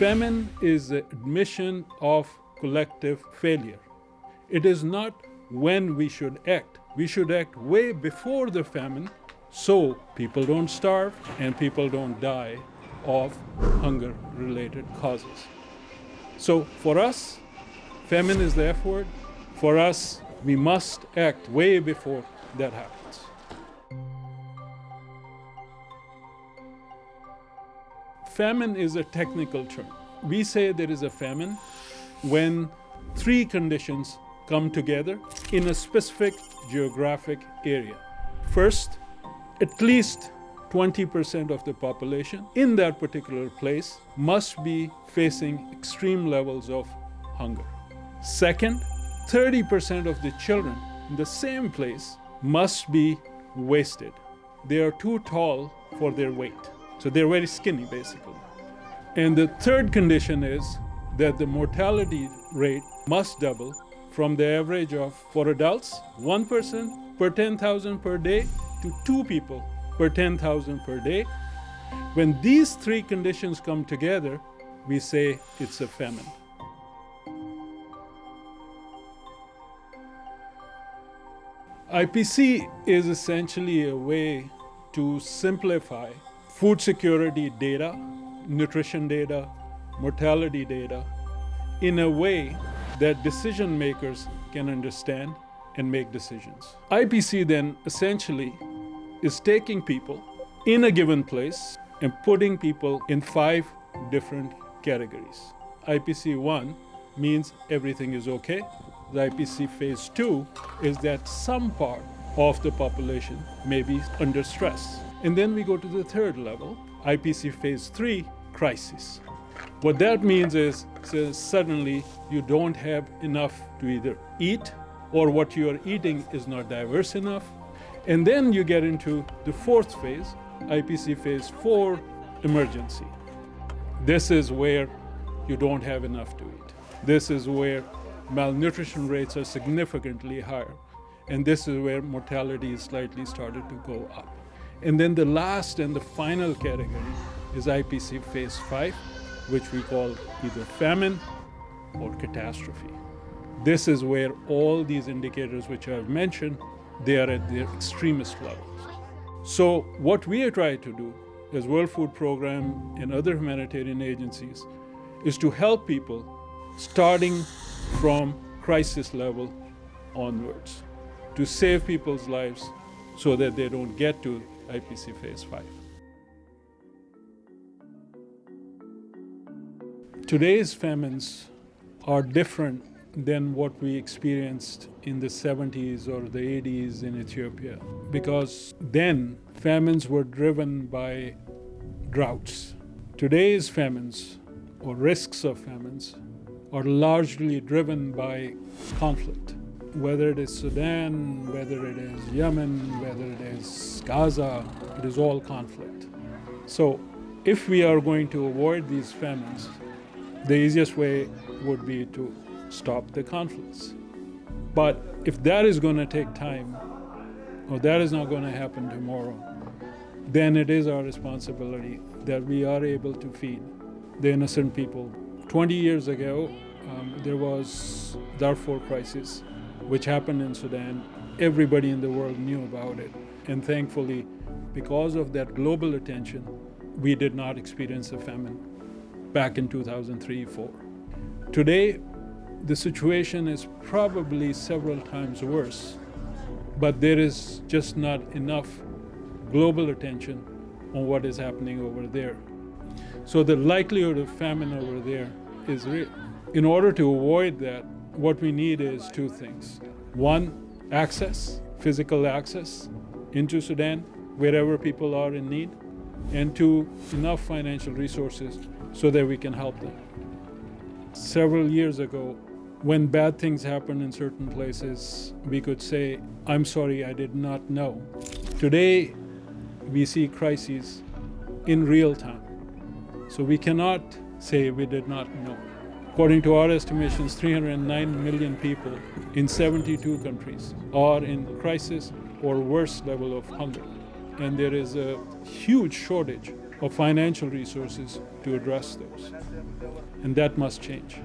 Famine is the admission of collective failure. It is not when we should act. We should act way before the famine so people don't starve and people don't die of hunger-related causes. So for us, famine is the F word. For us, we must act way before that happens. Famine is a technical term. We say there is a famine when three conditions come together in a specific geographic area. First, at least 20% of the population in that particular place must be facing extreme levels of hunger. Second, 30% of the children in the same place must be wasted. They are too tall for their weight. So they're very skinny, basically. And the third condition is that the mortality rate must double from the average of, for adults, 1 person per 10,000 per day to 2 people per 10,000 per day. When these three conditions come together, we say it's a famine. IPC is essentially a way to simplify food security data, nutrition data, mortality data, in a way that decision makers can understand and make decisions. IPC then essentially is taking people in a given place and putting people in 5 different categories. IPC 1 means everything is okay. The IPC phase 2 is that some part of the population may be under stress. And then we go to the third level, IPC phase 3, crisis. What that means is suddenly you don't have enough to either eat, or what you are eating is not diverse enough. And then you get into the fourth phase, IPC phase 4, emergency. This is where you don't have enough to eat. This is where malnutrition rates are significantly higher. And this is where mortality is slightly started to go up. And then the last and the final category is IPC phase 5, which we call either famine or catastrophe. This is where all these indicators which I've mentioned, they are at their extremist levels. So what we are trying to do as World Food Program and other humanitarian agencies is to help people starting from crisis level onwards, to save people's lives so that they don't get to IPC phase 5. Today's famines are different than what we experienced in the 70s or the 80s in Ethiopia, because then famines were driven by droughts. Today's famines, or risks of famines, are largely driven by conflict. Whether it is Sudan, whether it is Yemen, whether it is Gaza, it is all conflict. So if we are going to avoid these famines, the easiest way would be to stop the conflicts. But if that is going to take time, or that is not going to happen tomorrow, then it is our responsibility that we are able to feed the innocent people. 20 years ago, there was Darfur crisis, which happened in Sudan. Everybody in the world knew about it. And thankfully, because of that global attention, we did not experience a famine back in 2003-4. Today, the situation is probably several times worse, but there is just not enough global attention on what is happening over there. So the likelihood of famine over there is real. In order to avoid that, what we need is 2 things. 1, access, physical access into Sudan, wherever people are in need. And 2, enough financial resources so that we can help them. Several years ago, when bad things happen in certain places, we could say, I'm sorry, I did not know. Today, we see crises in real time. So we cannot say we did not know. According to our estimations, 309 million people in 72 countries are in crisis or worse level of hunger. And there is a huge shortage or financial resources to address those. And that must change.